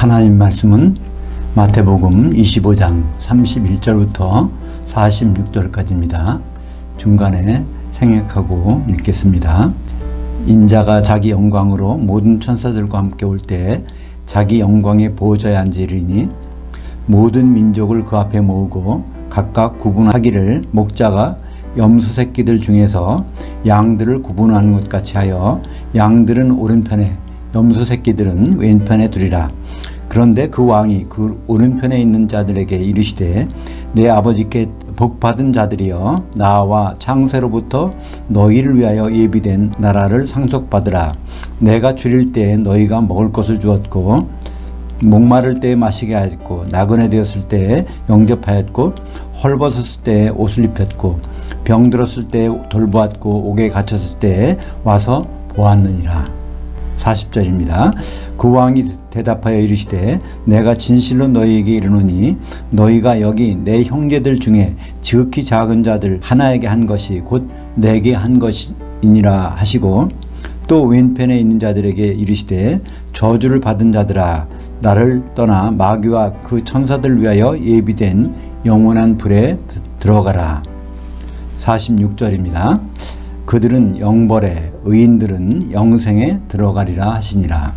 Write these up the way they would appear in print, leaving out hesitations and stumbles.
하나님 말씀은 마태복음 25장 31절부터 46절까지입니다. 중간에 생략하고 읽겠습니다. 인자가 자기 영광으로 모든 천사들과 함께 올 때 자기 영광의 보좌에 앉으리니 모든 민족을 그 앞에 모으고 각각 구분하기를 목자가 염소 새끼들 중에서 양들을 구분하는 것 같이 하여 양들은 오른편에 염소 새끼들은 왼편에 두리라. 그런데 그 왕이 그 오른편에 있는 자들에게 이르시되 내 아버지께 복받은 자들이여 나와 창세로부터 너희를 위하여 예비된 나라를 상속받으라. 내가 줄일 때에 너희가 먹을 것을 주었고 목마를 때에 마시게 하였고 나그네 되었을 때에 영접하였고 헐벗었을 때에 옷을 입혔고 병들었을 때에 돌보았고 옥에 갇혔을 때에 와서 보았느니라. 40절입니다. 그 왕이 대답하여 이르시되 내가 진실로 너희에게 이르노니 너희가 여기 내 형제들 중에 지극히 작은 자들 하나에게 한 것이 곧 내게 한 것이니라 하시고 또 왼편에 있는 자들에게 이르시되 저주를 받은 자들아 나를 떠나 마귀와 그 천사들 위하여 예비된 영원한 불에 들어가라. 46절입니다. 그들은 영벌에 의인들은 영생에 들어가리라 하시니라.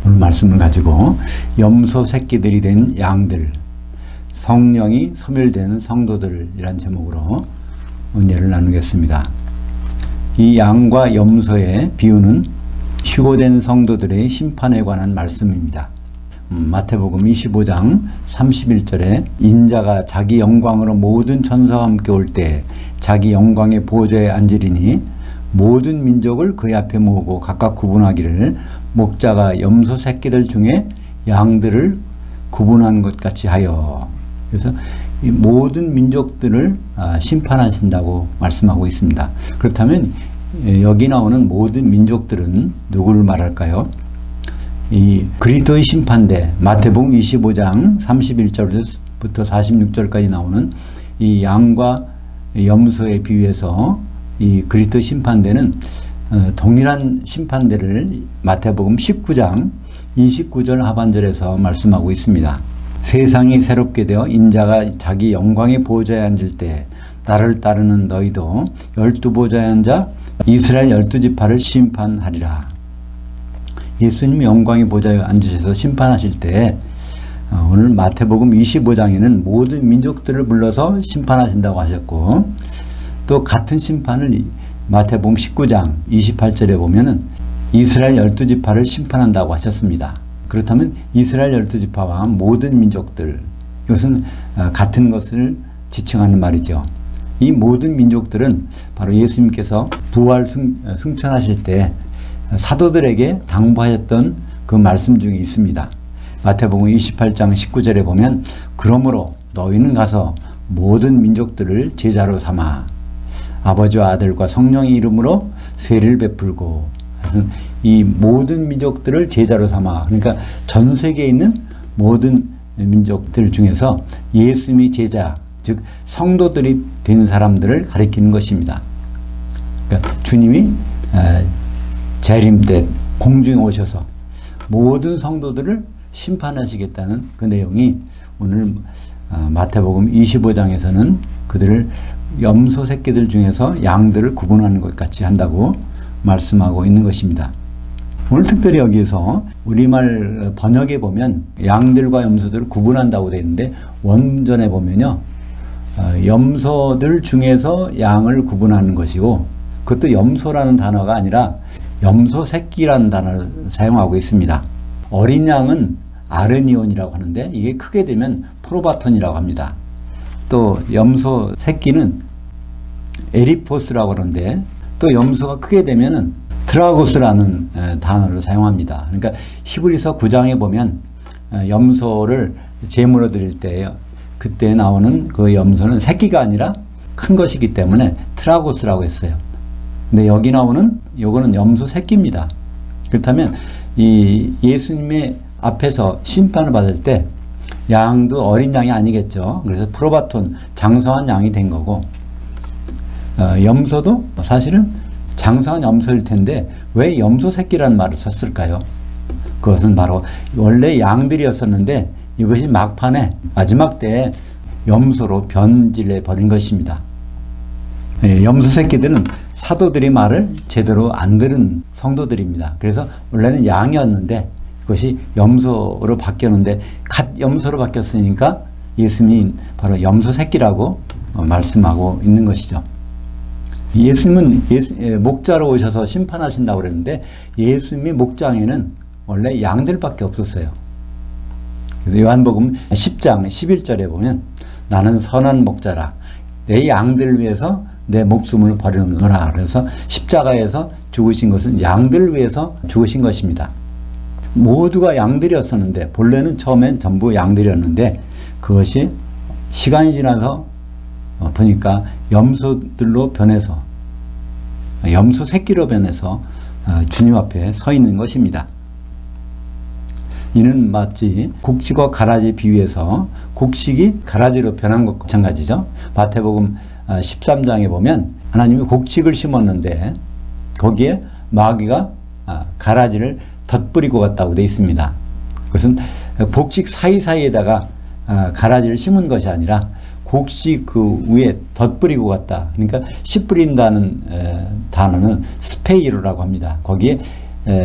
오늘 말씀을 가지고 염소 새끼들이 된 양들, 성령이 소멸된 성도들이란 제목으로 은혜를 나누겠습니다. 이 양과 염소의 비유는 휴고된 성도들의 심판에 관한 말씀입니다. 마태복음 25장 31절에 인자가 자기 영광으로 모든 천사와 함께 올 때 자기 영광의 보좌에 앉으리니 모든 민족을 그의 앞에 모으고 각각 구분하기를 목자가 염소 새끼들 중에 양들을 구분한 것 같이 하여. 그래서 이 모든 민족들을 심판하신다고 말씀하고 있습니다. 그렇다면 여기 나오는 모든 민족들은 누구를 말할까요? 이 그리스도의 심판대 마태복음 25장 31절부터 46절까지 나오는 이 양과 염소에 비유해서 이 그리스도 심판대는 동일한 심판대를 마태복음 19장 29절 하반절에서 말씀하고 있습니다. 세상이 새롭게 되어 인자가 자기 영광의 보좌에 앉을 때 나를 따르는 너희도 12보좌에 앉아 이스라엘 12지파를 심판하리라. 예수님이 영광의 보좌에 앉으셔서 심판하실 때 오늘 마태복음 25장에는 모든 민족들을 불러서 심판하신다고 하셨고 또 같은 심판을 마태복음 19장 28절에 보면은 이스라엘 12지파를 심판한다고 하셨습니다. 그렇다면 이스라엘 12지파와 모든 민족들, 이것은 같은 것을 지칭하는 말이죠. 이 모든 민족들은 바로 예수님께서 부활 승천하실 때 사도들에게 당부하셨던 그 말씀 중에 있습니다. 마태복음 28장 19절에 보면 그러므로 너희는 가서 모든 민족들을 제자로 삼아 아버지와 아들과 성령의 이름으로 세례를 베풀고, 그래서 이 모든 민족들을 제자로 삼아, 그러니까 전 세계에 있는 모든 민족들 중에서 예수님이 제자, 즉 성도들이 된 사람들을 가리키는 것입니다. 그러니까 주님이 재림 때 공중에 오셔서 모든 성도들을 심판하시겠다는 그 내용이 오늘 마태복음 25장에서는 그들을 염소 새끼들 중에서 양들을 구분하는 것 같이 한다고 말씀하고 있는 것입니다. 오늘 특별히 여기에서 우리말 번역에 보면 양들과 염소들을 구분한다고 되어 있는데 원전에 보면요 염소들 중에서 양을 구분하는 것이고 그것도 염소라는 단어가 아니라 염소 새끼라는 단어를 사용하고 있습니다. 어린 양은 아르니온이라고 하는데 이게 크게 되면 프로바톤이라고 합니다. 또 염소 새끼는 에리포스라고 하는데 또 염소가 크게 되면은 트라고스라는 단어를 사용합니다. 그러니까 히브리서 9장에 보면 염소를 제물로 드릴 때 그때 나오는 그 염소는 새끼가 아니라 큰 것이기 때문에 트라고스라고 했어요. 근데 여기 나오는 요거는 염소 새끼입니다. 그렇다면 이 예수님의 앞에서 심판을 받을 때 양도 어린 양이 아니겠죠. 그래서 프로바톤 장성한 양이 된 거고 염소도 사실은 장성한 염소일 텐데 왜 염소 새끼라는 말을 썼을까요? 그것은 바로 원래 양들이었었는데 이것이 막판에 마지막 때에 염소로 변질해 버린 것입니다. 염소 새끼들은 사도들이 말을 제대로 안 들은 성도들입니다. 그래서 원래는 양이었는데 그것이 염소로 바뀌었는데 갓 염소로 바뀌었으니까 예수님이 바로 염소 새끼라고 말씀하고 있는 것이죠. 예수님은 목자로 오셔서 심판하신다고 그랬는데 예수님의 목장에는 원래 양들밖에 없었어요. 요한복음 10장 11절에 보면 나는 선한 목자라 내 양들 위해서 내 목숨을 버리노라. 그래서 십자가에서 죽으신 것은 양들 위해서 죽으신 것입니다. 모두가 양들이었었는데 본래는 처음엔 전부 양들이었는데 그것이 시간이 지나서 보니까 염소들로 변해서 염소 새끼로 변해서 주님 앞에 서 있는 것입니다. 이는 마치 곡식과 가라지 비유해서 곡식이 가라지로 변한 것과 마찬가지죠. 마태복음 13장에 보면 하나님이 곡식을 심었는데 거기에 마귀가 가라지를 덧뿌리고 갔다고 되어 있습니다. 그것은 곡식 사이사이에다가 가라지를 심은 것이 아니라 곡식 그 위에 덧뿌리고 갔다. 그러니까 씨 뿌린다는 단어는 스페이로라고 합니다.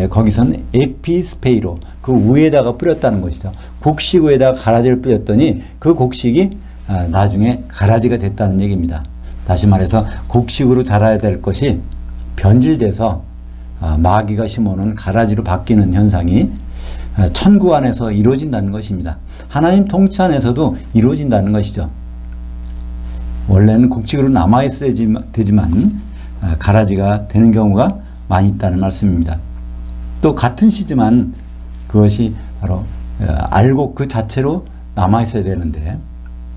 거기서는 에피스페이로 그 위에다가 뿌렸다는 것이죠. 곡식 위에다가 가라지를 뿌렸더니 그 곡식이 나중에 가라지가 됐다는 얘기입니다. 다시 말해서 곡식으로 자라야 될 것이 변질돼서 마귀가 심어놓은 가라지로 바뀌는 현상이 천국 안에서 이루어진다는 것입니다. 하나님 통치 안에서도 이루어진다는 것이죠. 원래는 곡식으로 남아있어야 되지만 가라지가 되는 경우가 많이 있다는 말씀입니다. 또 같은 씨지만 그것이 바로 알곡 그 자체로 남아있어야 되는데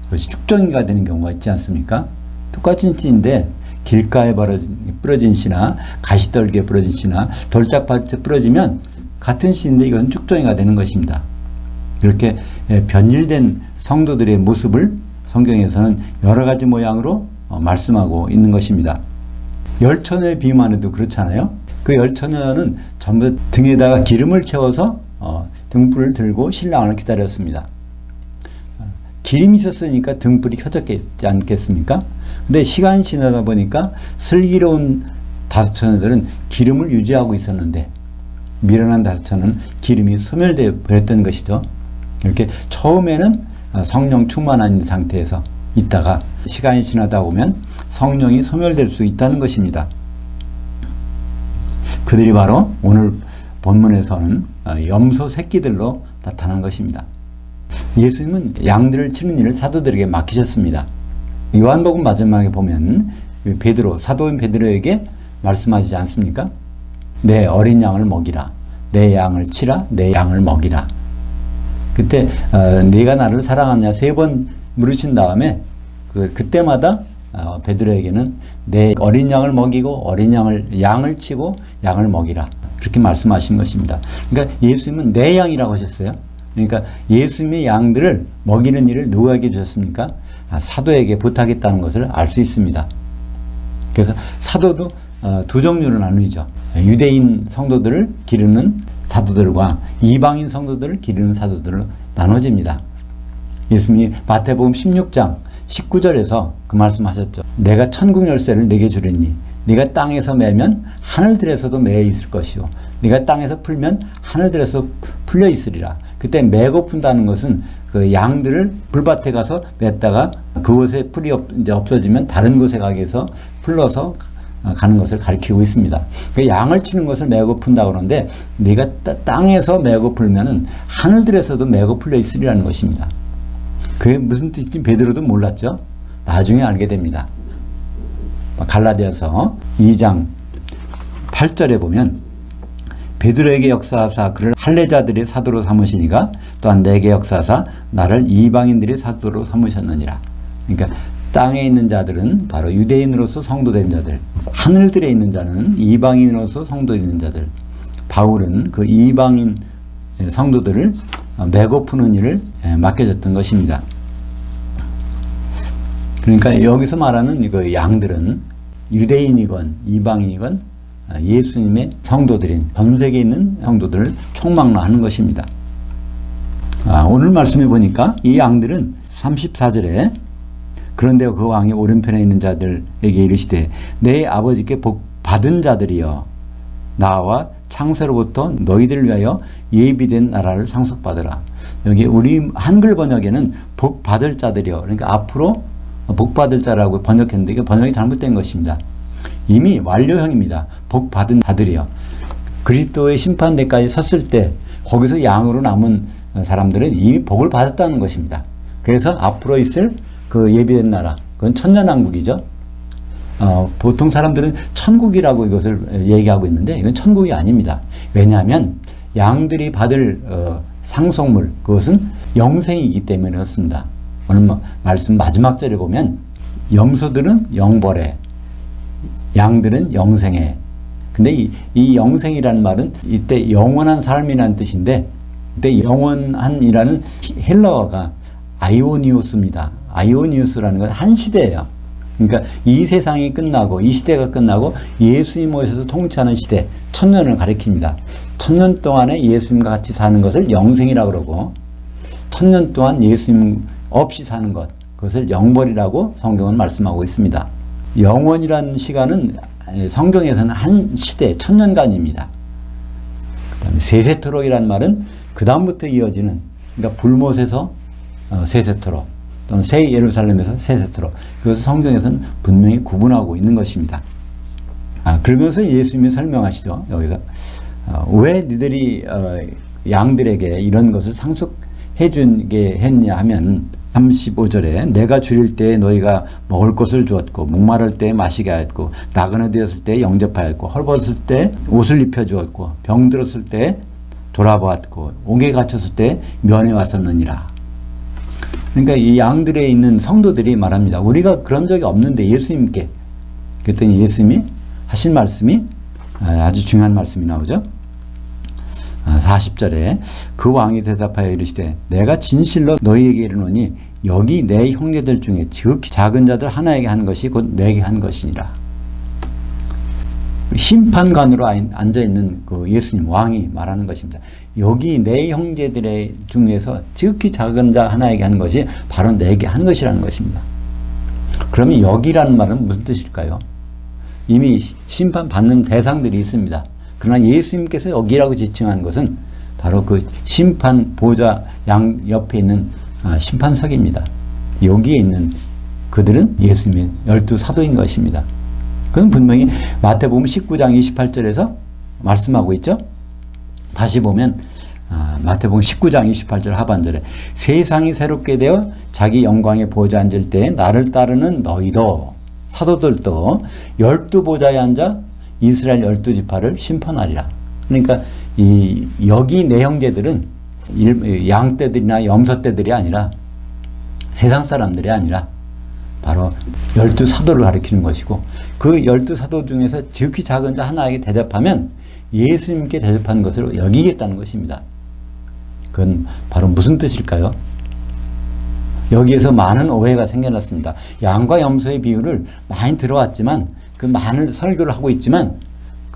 그것이 쭉정이가 되는 경우가 있지 않습니까? 똑같은 씨인데 길가에 부러진 씨나 가시떨기에 부러진 씨나 돌짝밭에 부러지면 같은 씨인데 이건 쭉정이가 되는 것입니다. 이렇게 변질된 성도들의 모습을 성경에서는 여러 가지 모양으로 말씀하고 있는 것입니다. 열처녀의 비유만 해도 그렇잖아요. 그 열처녀는 전부 등에다가 기름을 채워서 등불을 들고 신랑을 기다렸습니다. 기름이 있었으니까 등불이 켜졌지 않겠습니까? 근데 시간이 지나다 보니까 슬기로운 다섯 처녀들은 기름을 유지하고 있었는데 미련한 다섯 처녀는 기름이 소멸되어 버렸던 것이죠. 이렇게 처음에는 성령 충만한 상태에서 있다가 시간이 지나다 보면 성령이 소멸될 수 있다는 것입니다. 그들이 바로 오늘 본문에서는 염소 새끼들로 나타난 것입니다. 예수님은 양들을 치는 일을 사도들에게 맡기셨습니다. 요한복음 마지막에 보면 베드로, 사도인 베드로에게 말씀하시지 않습니까? 내 어린 양을 먹이라. 내 양을 치라. 내 양을 먹이라. 그때 네가 나를 사랑하냐 3번 물으신 다음에 그때마다 베드로에게는 내 어린 양을 먹이고 양을 치고 양을 먹이라. 그렇게 말씀하신 것입니다. 그러니까 예수님은 내 양이라고 하셨어요. 그러니까 예수님의 양들을 먹이는 일을 누구에게 주셨습니까? 사도에게 부탁했다는 것을 알 수 있습니다. 그래서 사도도 두 종류로 나누죠. 유대인 성도들을 기르는 사도들과 이방인 성도들을 기르는 사도들로 나눠집니다. 예수님이 마태복음 16장 19절에서 그 말씀하셨죠. 내가 천국 열쇠를 네게 주리니 네가 땅에서 매면 하늘들에서도 매여 있을 것이요 네가 땅에서 풀면 하늘들에서 풀려 있으리라. 그때 매고 푼다는 것은 그 양들을 불밭에 가서 맸다가 그곳에 풀이 이제 없어지면 다른 곳에 가기 위해서 풀러서 가는 것을 가리키고 있습니다. 그 양을 치는 것을 매고 푼다 그러는데 네가 땅에서 매고 풀면은 하늘들에서도 매고 풀려 있으리라는 것입니다. 그게 무슨 뜻인지 베드로도 몰랐죠. 나중에 알게 됩니다. 갈라디아서 2장 8절에 보면 베드로에게 역사하사 그를 할례자들의 사도로 삼으시니가 또한 내게 역사하사 나를 이방인들의 사도로 삼으셨느니라. 그러니까 땅에 있는 자들은 바로 유대인으로서 성도된 자들, 하늘들에 있는 자는 이방인으로서 성도에 있는 자들. 바울은 그 이방인 성도들을 매고 푸는 일을 맡겨졌던 것입니다. 그러니까 여기서 말하는 그 양들은 유대인이건 이방인이건 예수님의 성도들인 전 세계에 있는 성도들을 총망라하는 것입니다. 오늘 말씀해 보니까 이 양들은 34절에 그런데 그 왕이 오른편에 있는 자들에게 이르시되 내 아버지께 복 받은 자들이여 나와 창세로부터 너희들을 위하여 예비된 나라를 상속받으라. 여기 우리 한글 번역에는 복 받을 자들이여, 그러니까 앞으로 복 받을 자라고 번역했는데 이게 번역이 잘못된 것입니다. 이미 완료형입니다. 복 받은 자들이여. 그리스도의 심판대까지 섰을 때 거기서 양으로 남은 사람들은 이미 복을 받았다는 것입니다. 그래서 앞으로 있을 그 예비된 나라, 그건 천년왕국이죠. 보통 사람들은 천국이라고 이것을 얘기하고 있는데 이건 천국이 아닙니다. 왜냐하면 양들이 받을 상속물, 그것은 영생이기 때문에 그렇습니다. 오늘 말씀 마지막 절에 보면 염소들은 영벌에, 양들은 영생에. 근데 이 영생이라는 말은 이때 영원한 삶이라는 뜻인데, 이때 영원한이라는 헬라어가 아이오니우스입니다. 아이오니우스라는 건 한 시대예요. 그러니까 이 세상이 끝나고 이 시대가 끝나고 예수님 오셔서 통치하는 시대, 천년을 가리킵니다. 천년 동안에 예수님과 같이 사는 것을 영생이라고 그러고, 천년 동안 예수님 없이 사는 것, 그것을 영벌이라고 성경은 말씀하고 있습니다. 영원이라는 시간은 성경에서는 한 시대, 천년간입니다. 그 다음에 세세토록이라는 말은 그 다음부터 이어지는, 그러니까 불못에서 세세토록, 또는 새 예루살렘에서 세세토록, 그것을 성경에서는 분명히 구분하고 있는 것입니다. 그러면서 예수님이 설명하시죠. 여기서 왜 니들이 양들에게 이런 것을 상속해 주게 했냐 하면 35절에 내가 줄일 때 너희가 먹을 것을 주었고 목마를 때 마시게 하였고 나그네 되었을 때 영접하였고 헐벗을 때 옷을 입혀 주었고 병들었을 때 돌아보았고 옥에 갇혔을 때 면회 왔었느니라. 그러니까 이 양들에 있는 성도들이 말합니다. 우리가 그런 적이 없는데 예수님께. 그랬더니 예수님이 하신 말씀이 아주 중요한 말씀이 나오죠. 40절에 그 왕이 대답하여 이르시되 내가 진실로 너희에게 이르노니 여기 내 형제들 중에 지극히 작은 자들 하나에게 한 것이 곧 내게 한 것이니라. 심판관으로 앉아있는 그 예수님 왕이 말하는 것입니다. 여기 내 형제들의 중에서 지극히 작은 자 하나에게 한 것이 바로 내게 한 것이라는 것입니다. 그러면 여기라는 말은 무슨 뜻일까요? 이미 심판받는 대상들이 있습니다. 그러나 예수님께서 여기라고 지칭한 것은 바로 그 심판 보좌 양 옆에 있는 심판석입니다. 여기에 있는 그들은 예수님의 12 사도인 것입니다. 그건 분명히 마태복음 19장 28절에서 말씀하고 있죠. 다시 보면 마태복음 19장 28절 하반절에 세상이 새롭게 되어 자기 영광의 보좌에 앉을 때 나를 따르는 너희도 사도들도 12보좌에 앉아 이스라엘 12지파를 심판하리라. 그러니까 여기 내 형제들은 양떼들이나 염소떼들이 아니라 세상 사람들이 아니라 바로 12사도를 가리키는 것이고 그 12사도 중에서 지극히 작은 자 하나에게 대접하면 예수님께 대접한 것으로 여기겠다는 것입니다. 그건 바로 무슨 뜻일까요? 여기에서 많은 오해가 생겨났습니다. 양과 염소의 비유를 많이 들어왔지만 그 많은 설교를 하고 있지만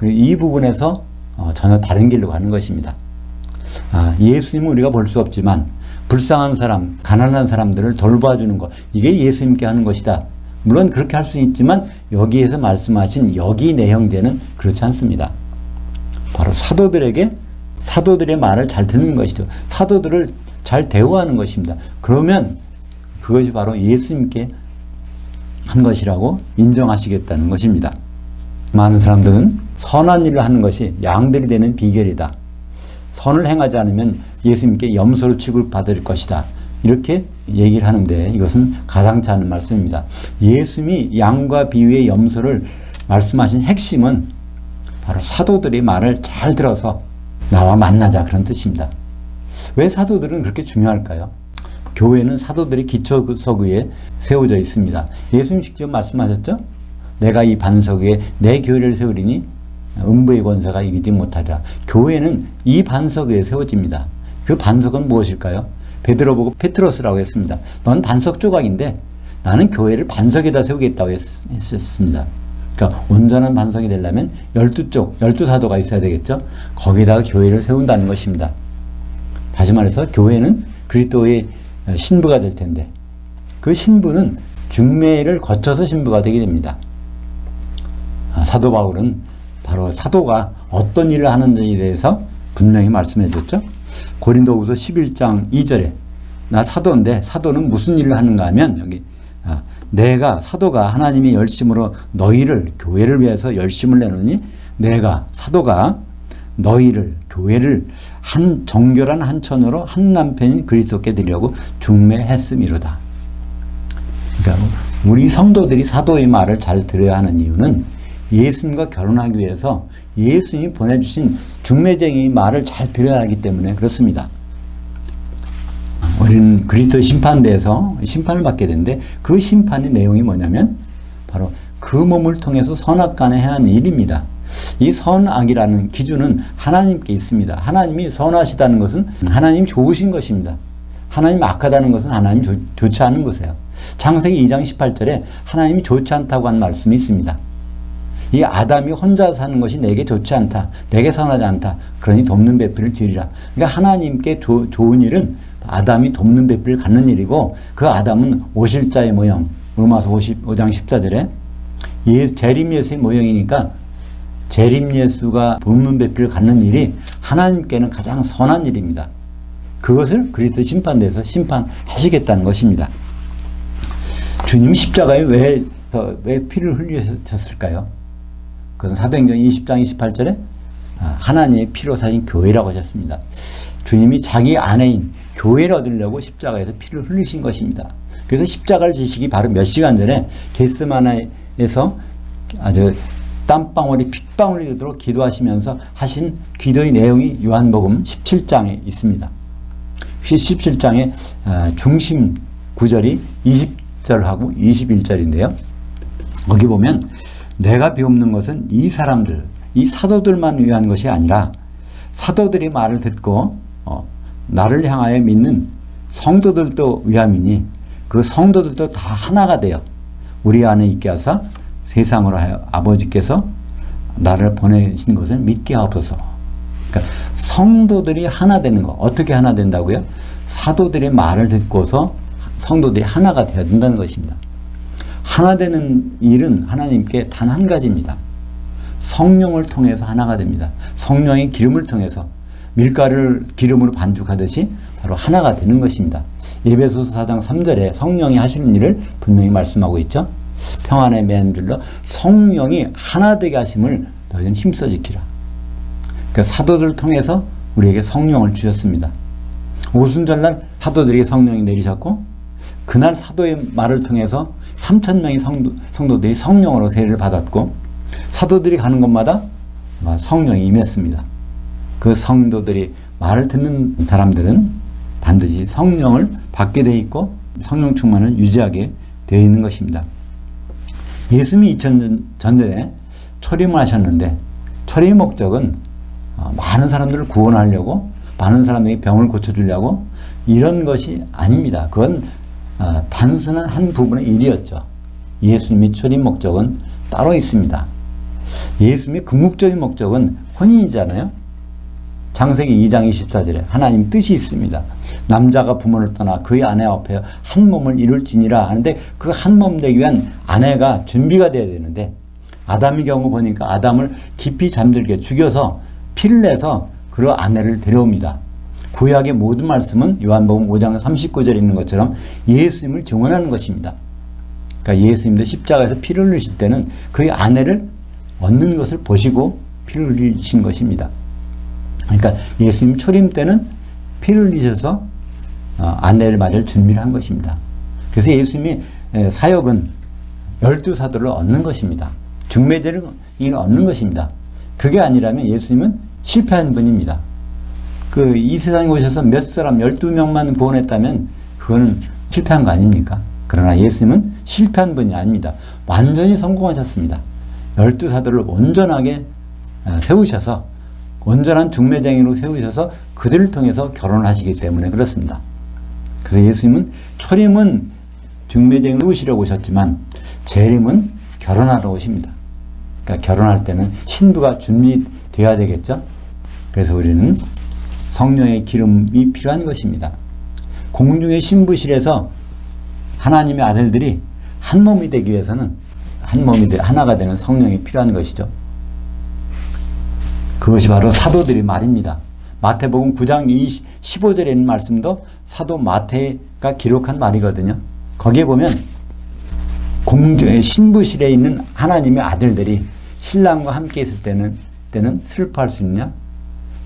이 부분에서 전혀 다른 길로 가는 것입니다. 예수님은 우리가 볼 수 없지만 불쌍한 사람, 가난한 사람들을 돌봐주는 것, 이게 예수님께 하는 것이다. 물론 그렇게 할 수 있지만 여기에서 말씀하신 여기 내 형제는 그렇지 않습니다. 바로 사도들의 말을 잘 듣는 것이죠. 사도들을 잘 대우하는 것입니다. 그러면 그것이 바로 예수님께 한 것이라고 인정하시겠다는 것입니다. 많은 사람들은 선한 일을 하는 것이 양들이 되는 비결이다. 선을 행하지 않으면 예수님께 염소로 취급받을 것이다. 이렇게 얘기를 하는데 이것은 가당치 않은 말씀입니다. 예수님이 양과 비유의 염소를 말씀하신 핵심은 바로 사도들의 말을 잘 들어서 나와 만나자 그런 뜻입니다. 왜 사도들은 그렇게 중요할까요? 교회는 사도들의 기초석 위에 세워져 있습니다. 예수님 직접 말씀하셨죠? 내가 이 반석 위에 내 교회를 세우리니 음부의 권세가 이기지 못하리라. 교회는 이 반석 위에 세워집니다. 그 반석은 무엇일까요? 베드로 보고 페트로스라고 했습니다. 넌 반석 조각인데 나는 교회를 반석에다 세우겠다고 했었습니다. 그러니까 온전한 반석이 되려면 12쪽, 12사도가 있어야 되겠죠. 거기다가 교회를 세운다는 것입니다. 다시 말해서 교회는 그리스도의 신부가 될 텐데 그 신부는 중매를 거쳐서 신부가 되게 됩니다. 사도 바울은 바로 사도가 어떤 일을 하는지에 대해서 분명히 말씀해 줬죠. 고린도후서 11장 2절에 나 사도인데 사도는 무슨 일을 하는가 하면 여기 내가 사도가 하나님의 열심으로 너희를 교회를 위해서 열심을 내노니 내가 사도가 너희를 교회를 한 정결한 한 천으로 한 남편인 그리스도께 드리려고 중매했음이로다. 그러니까 우리 성도들이 사도의 말을 잘 들어야 하는 이유는 예수님과 결혼하기 위해서 예수님이 보내주신 중매쟁이의 말을 잘 들어야 하기 때문에 그렇습니다. 우리는 그리스도의 심판대에서 심판을 받게 되는데 그 심판의 내용이 뭐냐면 바로 그 몸을 통해서 선악간에 해야 하는 일입니다. 이 선악이라는 기준은 하나님께 있습니다. 하나님이 선하시다는 것은 하나님 좋으신 것입니다. 하나님 악하다는 것은 하나님 좋지 않은 것이에요. 창세기 2장 18절에 하나님이 좋지 않다고 한 말씀이 있습니다. 이 아담이 혼자 사는 것이 내게 좋지 않다. 내게 선하지 않다. 그러니 돕는 배필을 지으리라. 그러니까 하나님께 좋은 일은 아담이 돕는 배필을 갖는 일이고 그 아담은 오실자의 모형 로마서 55장 14절에 재림 예수의 모형이니까 재림 예수가 돕는 배필을 갖는 일이 하나님께는 가장 선한 일입니다. 그것을 그리스도 심판대에서 심판하시겠다는 것입니다. 주님 십자가에 왜 피를 흘리셨을까요? 그것은 사도행전 20장 28절에 하나님의 피로 사신 교회라고 하셨습니다. 주님이 자기 아내인 교회를 얻으려고 십자가에서 피를 흘리신 것입니다. 그래서 십자가를 지시기 바로 몇 시간 전에 겟세마네에서 아주 땀방울이 핏방울이 되도록 기도하시면서 하신 기도의 내용이 요한복음 17장에 있습니다. 17장의 중심 구절이 20절하고 21절인데요. 거기 보면 내가 비옵는 것은 이 사람들, 이 사도들만 위한 것이 아니라 사도들이 말을 듣고 나를 향하여 믿는 성도들도 위함이니 그 성도들도 다 하나가 되어 우리 안에 있게 하사 세상으로 하여 아버지께서 나를 보내신 것을 믿게 하옵소서. 그러니까 성도들이 하나 되는 거 어떻게 하나 된다고요? 사도들의 말을 듣고서 성도들이 하나가 되어야 된다는 것입니다. 하나 되는 일은 하나님께 단 한 가지입니다. 성령을 통해서 하나가 됩니다. 성령의 기름을 통해서 밀가루를 기름으로 반죽하듯이 바로 하나가 되는 것입니다. 에베소서 4장 3절에 성령이 하시는 일을 분명히 말씀하고 있죠. 평안의 맨들로 성령이 하나 되게 하심을 너희는 힘써 지키라. 그러니까 사도들을 통해서 우리에게 성령을 주셨습니다. 오순절날 사도들에게 성령이 내리셨고 그날 사도의 말을 통해서 3,000명의 성도들이 성령으로 세례를 받았고 사도들이 가는 곳마다 성령이 임했습니다. 그 성도들이 말을 듣는 사람들은 반드시 성령을 받게 돼 있고 성령 충만을 유지하게 되어 있는 것입니다. 예수님이 2000년 전에 초림을 하셨는데 초림의 목적은 많은 사람들을 구원하려고 많은 사람에게 병을 고쳐주려고 이런 것이 아닙니다. 그건 단순한 한 부분의 일이었죠. 예수님의 초림 목적은 따로 있습니다. 예수님의 궁극적인 목적은 혼인이잖아요. 창세기 2장 24절에 하나님 뜻이 있습니다. 남자가 부모를 떠나 그의 아내 앞에 한 몸을 이룰지니라 하는데 그 한 몸 되기 위한 아내가 준비가 돼야 되는데 아담의 경우 보니까 아담을 깊이 잠들게 죽여서 피를 내서 그 아내를 데려옵니다. 구약의 모든 말씀은 요한복음 5장 39절에 있는 것처럼 예수님을 증언하는 것입니다. 그러니까 예수님도 십자가에서 피를 흘리실 때는 그의 아내를 얻는 것을 보시고 피를 흘리신 것입니다. 그러니까 예수님 초림 때는 피를 흘리셔서 아내를 맞을 준비를 한 것입니다. 그래서 예수님의 사역은 12사도를 얻는 것입니다. 중매제를 얻는 것입니다. 그게 아니라면 예수님은 실패한 분입니다. 이 세상에 오셔서 몇 사람 12명만 구원했다면 그거는 실패한 거 아닙니까? 그러나 예수님은 실패한 분이 아닙니다. 완전히 성공하셨습니다. 12사도를 온전하게 세우셔서 온전한 중매쟁이로 세우셔서 그들을 통해서 결혼하시기 때문에 그렇습니다. 그래서 예수님은 초림은 중매쟁이로 세우시려고 오셨지만 재림은 결혼하러 오십니다. 그러니까 결혼할 때는 신부가 준비되어야 되겠죠. 그래서 우리는 성령의 기름이 필요한 것입니다. 공중의 신부실에서 하나님의 아들들이 한 몸이 되기 위해서는 하나가 되는 성령이 필요한 것이죠. 그것이 바로 사도들의 말입니다. 마태복음 9장 15절에 있는 말씀도 사도 마태가 기록한 말이거든요. 거기에 보면 공중의 신부실에 있는 하나님의 아들들이 신랑과 함께 있을 때는 슬퍼할 수 있냐?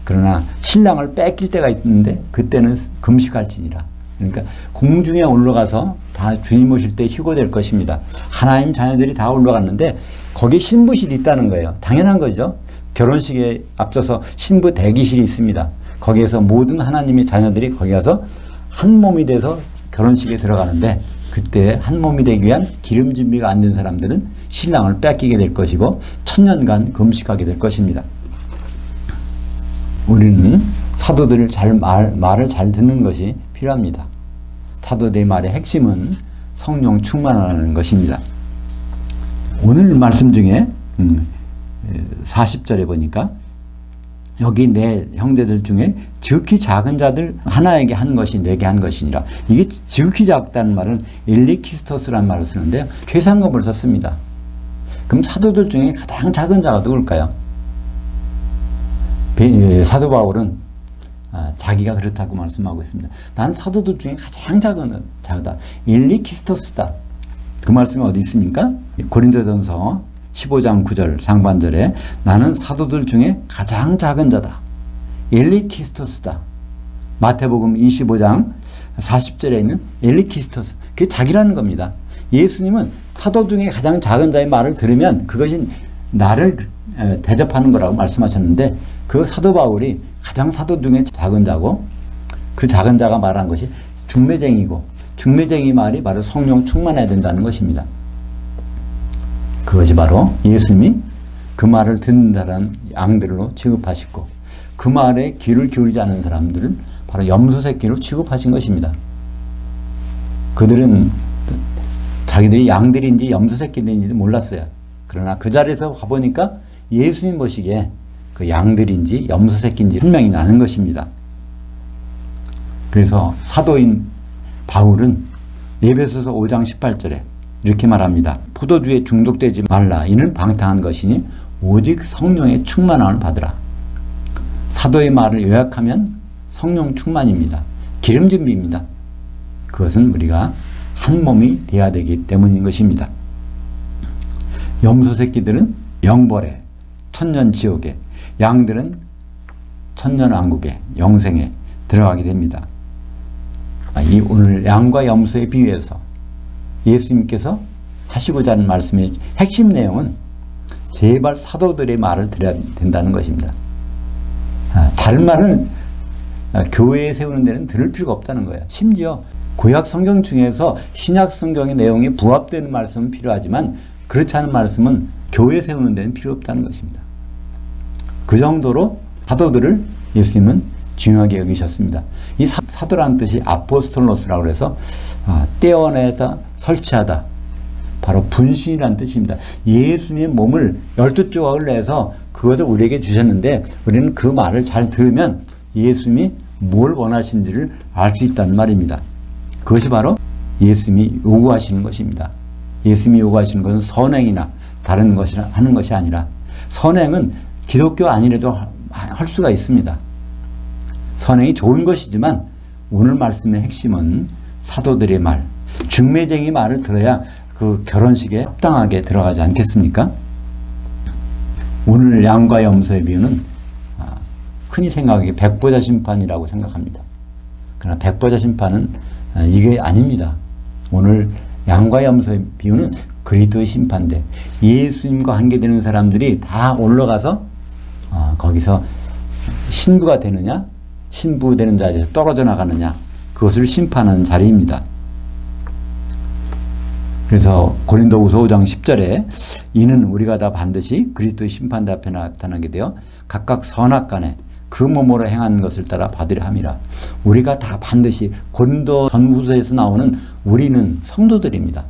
그러나 신랑을 뺏길 때가 있는데 그때는 금식할지니라. 그러니까 공중에 올라가서 다 주님 오실 때 휴거될 것입니다. 하나님 자녀들이 다 올라갔는데 거기에 신부실이 있다는 거예요. 당연한 거죠. 결혼식에 앞서서 신부 대기실이 있습니다. 거기에서 모든 하나님의 자녀들이 거기 가서 한 몸이 돼서 결혼식에 들어가는데 그때 한 몸이 되기 위한 기름 준비가 안 된 사람들은 신랑을 뺏기게 될 것이고 천년간 금식하게 될 것입니다. 우리는 사도들을 말을 잘 듣는 것이 필요합니다. 사도들의 말의 핵심은 성령 충만하는 것입니다. 오늘 말씀 중에 40절에 보니까 여기 내 형제들 중에 지극히 작은 자들 하나에게 한 것이 내게 한 것이니라. 이게 지극히 작다는 말은 엘리키스토스라는 말을 쓰는데요. 최상급을 썼습니다. 그럼 사도들 중에 가장 작은 자가 누굴까요? 사도 바울은 자기가 그렇다고 말씀하고 있습니다. 난 사도들 중에 가장 작다. 엘리키스토스다. 그 말씀이 어디 있습니까? 고린도전서 15장 9절 상반절에 나는 사도들 중에 가장 작은 자다. 엘리키스토스다. 마태복음 25장 40절에 있는 엘리키스토스. 그게 자기라는 겁니다. 예수님은 사도 중에 가장 작은 자의 말을 들으면 그것이 나를 대접하는 거라고 말씀하셨는데 그 사도 바울이 가장 사도 중에 작은 자고 그 작은 자가 말한 것이 중매쟁이고 중매쟁이 말이 바로 성령 충만해야 된다는 것입니다. 그것이 바로 예수님이 그 말을 듣는다는 양들로 취급하시고 그 말에 귀를 기울이지 않는 사람들은 바로 염소 새끼로 취급하신 것입니다. 그들은 자기들이 양들인지 염소 새끼들인지도 몰랐어요. 그러나 그 자리에서 가보니까 예수님 보시기에 그 양들인지 염소 새끼인지 분명히 나는 것입니다. 그래서 사도인 바울은 에베소서 5장 18절에 이렇게 말합니다. 포도주에 중독되지 말라. 이는 방탕한 것이니 오직 성령의 충만함을 받으라. 사도의 말을 요약하면 성령 충만입니다. 기름 준비입니다. 그것은 우리가 한 몸이 되어야 되기 때문인 것입니다. 염소 새끼들은 영벌에, 천년 지옥에, 양들은 천년 왕국에, 영생에 들어가게 됩니다. 이 오늘 양과 염소에 비유해서 예수님께서 하시고자 하는 말씀의 핵심 내용은 제발 사도들의 말을 들어야 된다는 것입니다. 다른 말은 교회에 세우는 데는 들을 필요가 없다는 거예요. 심지어 구약 성경 중에서 신약 성경의 내용에 부합되는 말씀은 필요하지만 그렇지 않은 말씀은 교회에 세우는 데는 필요 없다는 것입니다. 그 정도로 사도들을 예수님은 중요하게 여기셨습니다. 이 사도라는 뜻이 아포스톨로스라고 해서 떼어내서 설치하다. 바로 분신이라는 뜻입니다. 예수님의 몸을 12조각을 내서 그것을 우리에게 주셨는데 우리는 그 말을 잘 들으면 예수님이 뭘 원하시는지를 알 수 있다는 말입니다. 그것이 바로 예수님이 요구하시는 것입니다. 예수님이 요구하시는 것은 선행이나 다른 것이나 하는 것이 아니라 선행은 기독교 아니라도 할 수가 있습니다. 선행이 좋은 것이지만 오늘 말씀의 핵심은 사도들의 말, 중매쟁이 말을 들어야 그 결혼식에 합당하게 들어가지 않겠습니까? 오늘 양과 염소의 비유는 흔히 생각하기에 백보자 심판이라고 생각합니다. 그러나 백보자 심판은 이게 아닙니다. 오늘 양과 염소의 비유는 그리스도의 심판대 예수님과 관계되는 사람들이 다 올라가서 거기서 신부가 되느냐 신부 되는 자리에서 떨어져 나가느냐 그것을 심판하는 자리입니다. 그래서 고린도후서 5장 10절에 이는 우리가 다 반드시 그리스도의 심판대 앞에 나타나게 되어 각각 선악간에 그 몸으로 행한 것을 따라 받으려 함이라. 우리가 다 반드시 고린도 전후서에서 나오는 우리는 성도들입니다.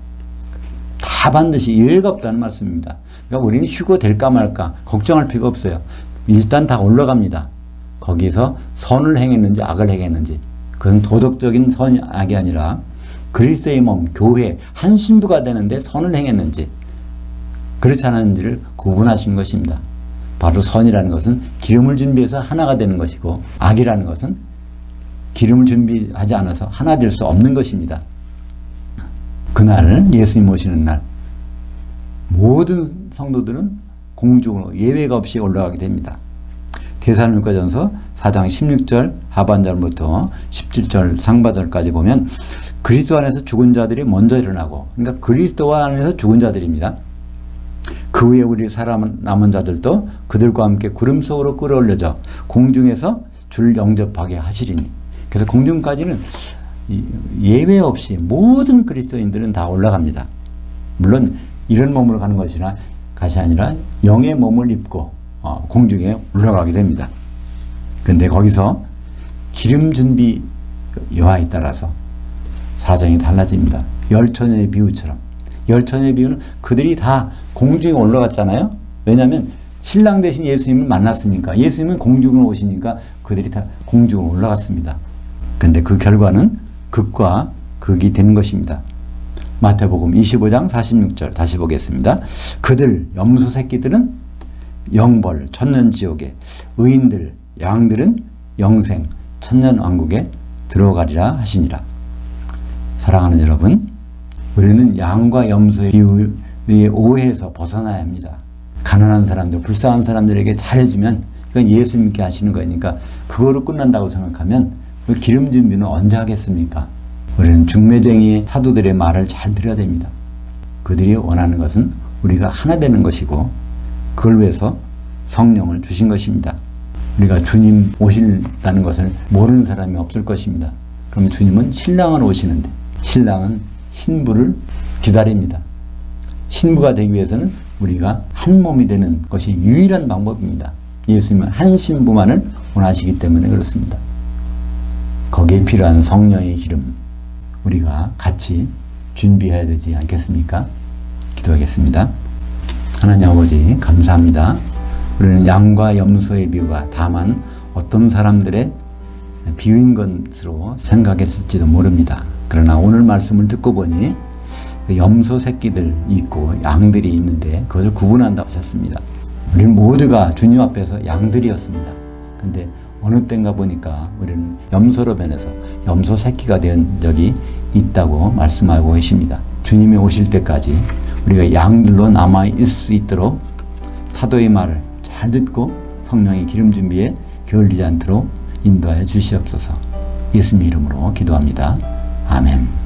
다 반드시 예외가 없다는 말씀입니다. 그러니까 우리는 휴거 될까 말까 걱정할 필요가 없어요. 일단 다 올라갑니다. 거기서 선을 행했는지 악을 행했는지, 그건 도덕적인 선이 악이 아니라 그리스도의 몸, 교회 한 신부가 되는데 선을 행했는지 그렇지 않은지를 구분하신 것입니다. 바로 선이라는 것은 기름을 준비해서 하나가 되는 것이고, 악이라는 것은 기름을 준비하지 않아서 하나 될 수 없는 것입니다. 그날 예수님 오시는 날 모든 성도들은 공중으로 예외가 없이 올라가게 됩니다. 데살로니가전서 4장 16절 하반절부터 17절 상반절까지 보면 그리스도 안에서 죽은 자들이 먼저 일어나고, 그러니까 그리스도 안에서 죽은 자들입니다. 그 후에 우리 남은 자들도 그들과 함께 구름 속으로 끌어올려져 공중에서 주를 영접하게 하시리니. 그래서 공중까지는 예외 없이 모든 그리스도인들은 다 올라갑니다. 물론 이런 몸으로 가는 것이 아니라 영의 몸을 입고 공중에 올라가게 됩니다. 그런데 거기서 기름 준비 여하에 따라서 사정이 달라집니다. 열처녀의 비유처럼. 열처녀의 비유는 그들이 다 공중에 올라갔잖아요. 왜냐하면 신랑 대신 예수님을 만났으니까, 예수님은 공중으로 오시니까 그들이 다 공중으로 올라갔습니다. 그런데 그 결과는 극과 극이 되는 것입니다. 마태복음 25장 46절 다시 보겠습니다. 그들 염소 새끼들은 영벌 천년지옥에, 의인들 양들은 영생 천년왕국에 들어가리라 하시니라. 사랑하는 여러분, 우리는 양과 염소의 비유의 오해에서 벗어나야 합니다. 가난한 사람들, 불쌍한 사람들에게 잘해주면 그건 예수님께 하시는 거니까 그거로 끝난다고 생각하면 그 기름 준비는 언제 하겠습니까? 우리는 중매쟁이의 사도들의 말을 잘 들어야 됩니다. 그들이 원하는 것은 우리가 하나 되는 것이고, 그걸 위해서 성령을 주신 것입니다. 우리가 주님 오신다는 것을 모르는 사람이 없을 것입니다. 그럼 주님은 신랑은 오시는데 신랑은 신부를 기다립니다. 신부가 되기 위해서는 우리가 한 몸이 되는 것이 유일한 방법입니다. 예수님은 한 신부만을 원하시기 때문에 그렇습니다. 거기에 필요한 성령의 기름, 우리가 같이 준비해야 되지 않겠습니까? 기도하겠습니다. 하나님 아버지, 감사합니다. 우리는 양과 염소의 비유가 다만 어떤 사람들의 비유인 것으로 생각했을지도 모릅니다. 그러나 오늘 말씀을 듣고 보니 염소 새끼들 있고 양들이 있는데 그것을 구분한다고 하셨습니다. 우리는 모두가 주님 앞에서 양들이었습니다. 근데 어느 때인가 보니까 우리는 염소로 변해서 염소 새끼가 된 적이 있다고 말씀하고 계십니다. 주님이 오실 때까지 우리가 양들로 남아 있을 수 있도록 사도의 말을 잘 듣고 성령의 기름 준비에 게을리지 않도록 인도하여 주시옵소서. 예수님 이름으로 기도합니다. 아멘.